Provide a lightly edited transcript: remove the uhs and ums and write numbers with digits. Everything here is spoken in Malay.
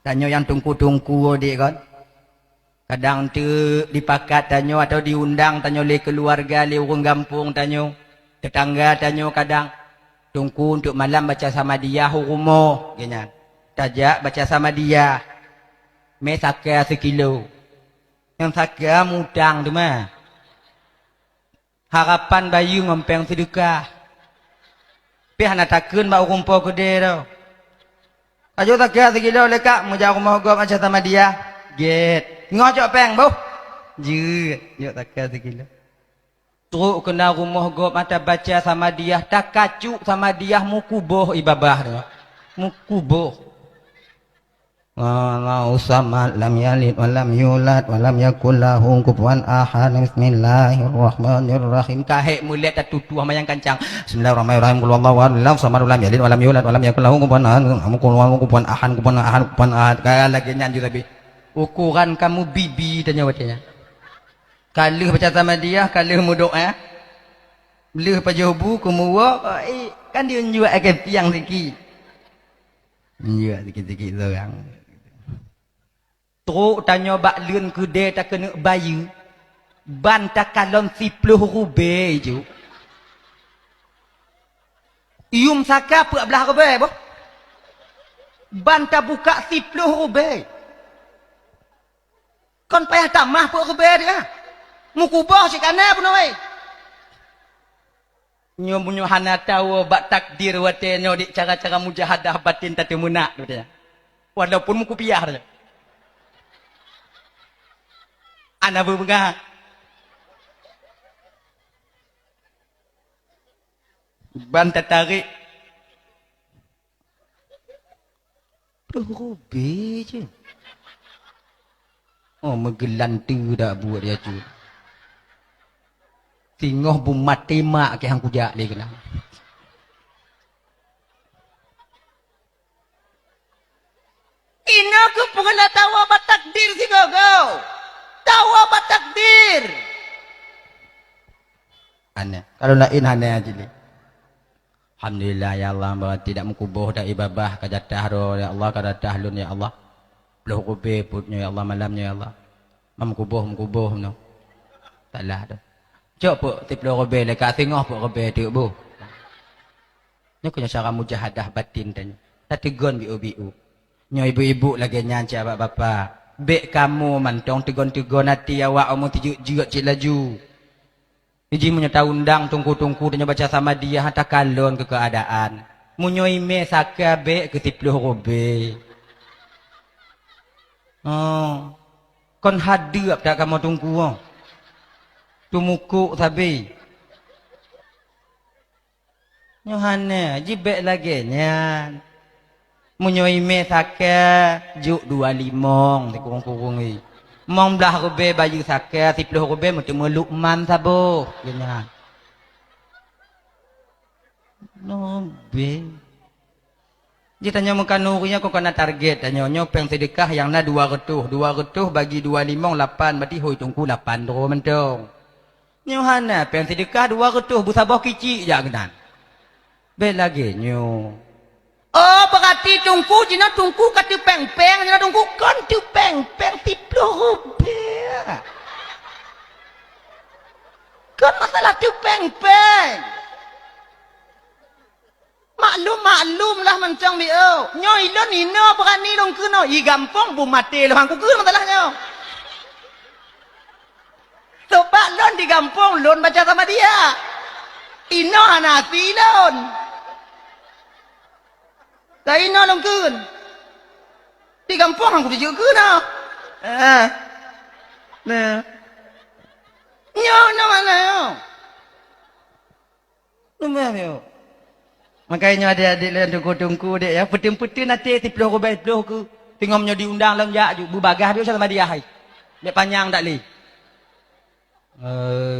Tanya yang tungku-tungku adik kan. Kadang tu dipakat tanya atau diundang tanya oleh keluarga, oleh orang kampung tanya. Tetangga tanya kadang. Tungku untuk malam baca sama dia rumah. Gini. Tajak baca sama dia. Me saka sekilo. Yang saka mudang tu mah. Harapan bayu ngempeng sedekah. Tapi hana takun bau rumpau gede tau. Ajo saka sekilo lekak muja rumah gua baca sama dia. Get. Ngocok peng bu. Jut. Jut saka sekilo. Teruk kena rumah gua mata baca sama dia. Tak kacuk sama dia mukuboh ibabah tu. Mukuboh. Allahu samad lam yalid wa lam yulad wa lam yakul lahu kufuwan ahad. Bismillahirrahmanirrahim. Kahek mulia tak tutu sama yang kancang. Bismillahirrahmanirrahim. Qul huwallahu ahad, Allahu samad lam yalid wa lam yulad wa lam yakul lahu kufuwan ahad. Kufuwan ahad. Kaya lagi nyanyi tapi ukuran kamu bibi tanya bacanya. Kalau baca sama dia, kalau mu doa, beli pajobu kumuwa, kan dia nyuak akan tiang sikit. Nyuak sikit-sikit orang. Teruk tanya bak lun kedai tak kena bayu. Ban tak kalon 10 rubel je. Ium saka apa belah rubel boh? Ban tak buka 10 rubel. Kon payah tamah apa rubel dia. Mukubah si kana pun oi. Nyo punyo hana tahu bak takdir watenya di cara-cara mujahadah batin tatu munak katanya. Walaupun muku piah dia. Ana berbengah. Ban tertarik. Rubi je. Oh megelantu dah buat dia tu. Tingoh bu mati mak ke hang kujak dia kena. Ina ku pernah tahu apa takdir si kau. Tahu apa takdir. Aneh. Kalau nak aneh aja ni. Alhamdulillah ya Allah bahwa tidak mengkubuh dah ibabah kajatah ro ya Allah kajatah lun ya Allah. Belah kubeh putnya ya Allah malamnya ya Allah. Mengkubuh no. Taklah dah. Cok puk tiplo kubeh lekat tengah puk kubeh tu bu. Ni punya cara mujahadah batin tanya. Tategon biu-biu. Nyo ibu-ibu lagi nyanyi bapak-bapak. Bek kamu mantong tegon-tegon hati awak omong tijuk-tijuk cik laju. Iji menyata undang tungku-tungku dan baca sama dia hantar kalon ke keadaan. Munyoi me saka bek ke 10 robe. Oh. Kon hadap tak kamu tunggu oh. Tumukuk sabi. Nyohane jibek lagi nyan. Munyoi me saka juk 25 di kurung-kurung ni. Mong belah robe bayu saka 10 robe mesti melukman sabo. Genya. No be. Dia tanya muka nurinya kau kena target tanya nyopeng sedekah yang na 200 bagi 25 8 berarti hoi tungku 8 ro mentong. Nyohana peng sedekah 200 busabah kicik jak kenan. Be lagi nyo. Oh berarti tungku jina tungku kata peng-peng jina tungku kan tu peng-peng 10 rupiah. Kan masalah tu peng-peng. Maklum lah mancang bio. Nyo ilon ino berani dong kuno. I gampang bu mati lo hangku kun masalahnya. Coba lon di gampang lon baca sama dia. Ino hanasi lon. Dah ino dong kun. Di gampang hangku tuju kuno. Nah. Nyo no mana yo. Numah yo. Makanya adik-adik lain tunggu-tunggu dek ya. Petin-petin nanti 10 rupiah 10 ke. Tengoknya diundang dalam jak ju. Berbagah dia sama dia hai. Dek panjang tak li. Oh,